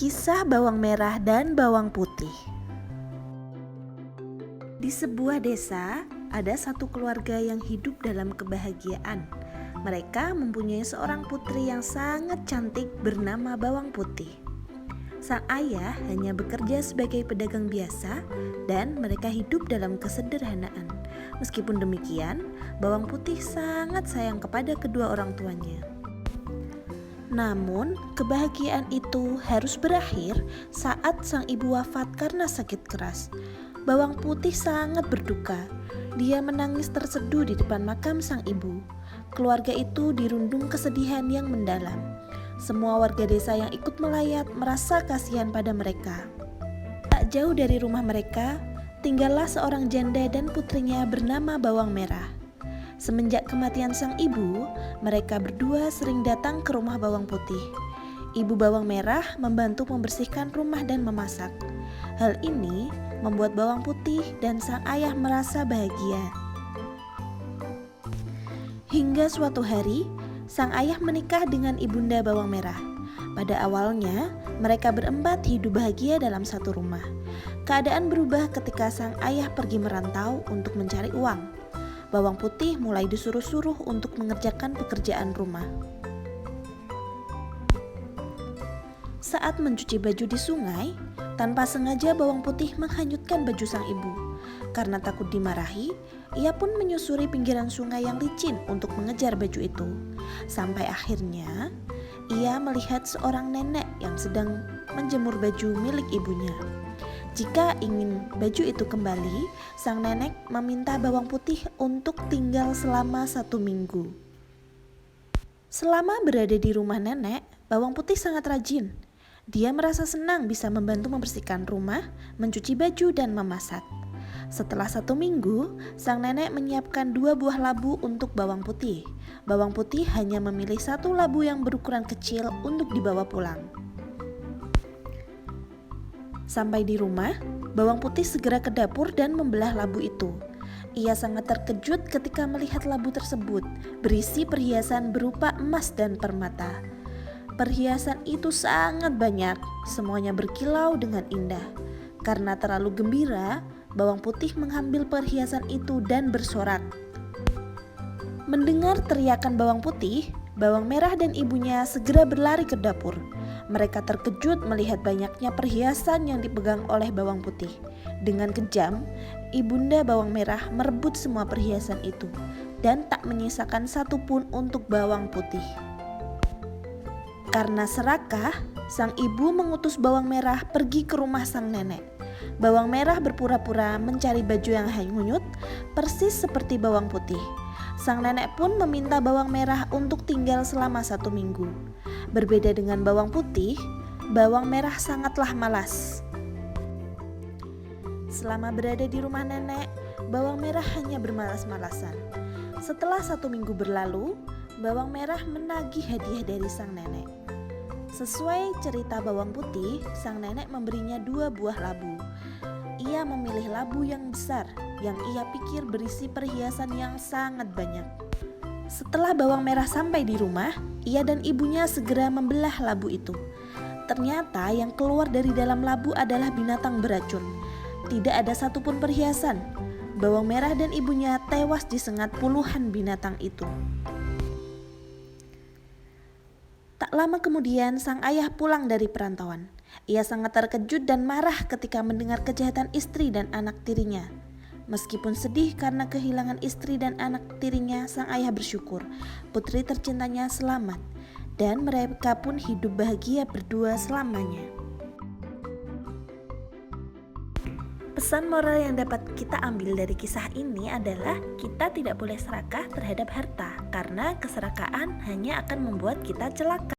Kisah bawang merah dan bawang putih. Di sebuah desa, ada satu keluarga yang hidup dalam kebahagiaan. Mereka mempunyai seorang putri yang sangat cantik bernama Bawang Putih. Sang ayah hanya bekerja sebagai pedagang biasa dan mereka hidup dalam kesederhanaan. Meskipun demikian, Bawang Putih sangat sayang kepada kedua orang tuanya. Namun, kebahagiaan itu harus berakhir saat sang ibu wafat karena sakit keras. Bawang Putih sangat berduka. Dia menangis terseduh di depan makam sang ibu. Keluarga itu dirundung kesedihan yang mendalam. Semua warga desa yang ikut melayat merasa kasihan pada mereka. Tak jauh dari rumah mereka, tinggallah seorang janda dan putrinya bernama Bawang Merah. Semenjak kematian sang ibu, mereka berdua sering datang ke rumah Bawang Putih. Ibu Bawang Merah membantu membersihkan rumah dan memasak. Hal ini membuat Bawang Putih dan sang ayah merasa bahagia. Hingga suatu hari, sang ayah menikah dengan ibunda Bawang Merah. Pada awalnya, mereka berempat hidup bahagia dalam satu rumah. Keadaan berubah ketika sang ayah pergi merantau untuk mencari uang. Bawang Putih mulai disuruh-suruh untuk mengerjakan pekerjaan rumah. Saat mencuci baju di sungai, tanpa sengaja Bawang Putih menghanyutkan baju sang ibu. Karena takut dimarahi, ia pun menyusuri pinggiran sungai yang licin untuk mengejar baju itu. Sampai akhirnya, ia melihat seorang nenek yang sedang menjemur baju milik ibunya. Jika ingin baju itu kembali, sang nenek meminta Bawang Putih untuk tinggal selama 1 minggu. Selama berada di rumah nenek, Bawang Putih sangat rajin. Dia merasa senang bisa membantu membersihkan rumah, mencuci baju, dan memasak. Setelah 1 minggu, sang nenek menyiapkan 2 buah labu untuk Bawang Putih. Bawang Putih hanya memilih 1 labu yang berukuran kecil untuk dibawa pulang. Sampai di rumah, Bawang Putih segera ke dapur dan membelah labu itu. Ia sangat terkejut ketika melihat labu tersebut berisi perhiasan berupa emas dan permata. Perhiasan itu sangat banyak, semuanya berkilau dengan indah. Karena terlalu gembira, Bawang Putih mengambil perhiasan itu dan bersorak. Mendengar teriakan Bawang Putih, Bawang Merah dan ibunya segera berlari ke dapur. Mereka terkejut melihat banyaknya perhiasan yang dipegang oleh Bawang Putih. Dengan kejam, ibunda Bawang Merah merebut semua perhiasan itu dan tak menyisakan satupun untuk Bawang Putih. Karena serakah, sang ibu mengutus Bawang Merah pergi ke rumah sang nenek. Bawang Merah berpura-pura mencari baju yang hanyut, persis seperti Bawang Putih. Sang nenek pun meminta Bawang Merah untuk tinggal selama 1 minggu. Berbeda dengan Bawang Putih, Bawang Merah sangatlah malas. Selama berada di rumah nenek, Bawang Merah hanya bermalas-malasan. Setelah 1 minggu berlalu, Bawang Merah menagih hadiah dari sang nenek. Sesuai cerita Bawang Putih, sang nenek memberinya 2 buah labu. Ia memilih labu yang besar, yang ia pikir berisi perhiasan yang sangat banyak. Setelah Bawang Merah sampai di rumah, ia dan ibunya segera membelah labu itu. Ternyata yang keluar dari dalam labu adalah binatang beracun. Tidak ada satupun perhiasan. Bawang Merah dan ibunya tewas disengat puluhan binatang itu. Tak lama kemudian sang ayah pulang dari perantauan. Ia sangat terkejut dan marah ketika mendengar kejahatan istri dan anak tirinya. Meskipun sedih karena kehilangan istri dan anak tirinya, sang ayah bersyukur putri tercintanya selamat dan mereka pun hidup bahagia berdua selamanya. Pesan moral yang dapat kita ambil dari kisah ini adalah kita tidak boleh serakah terhadap harta karena keserakaan hanya akan membuat kita celaka.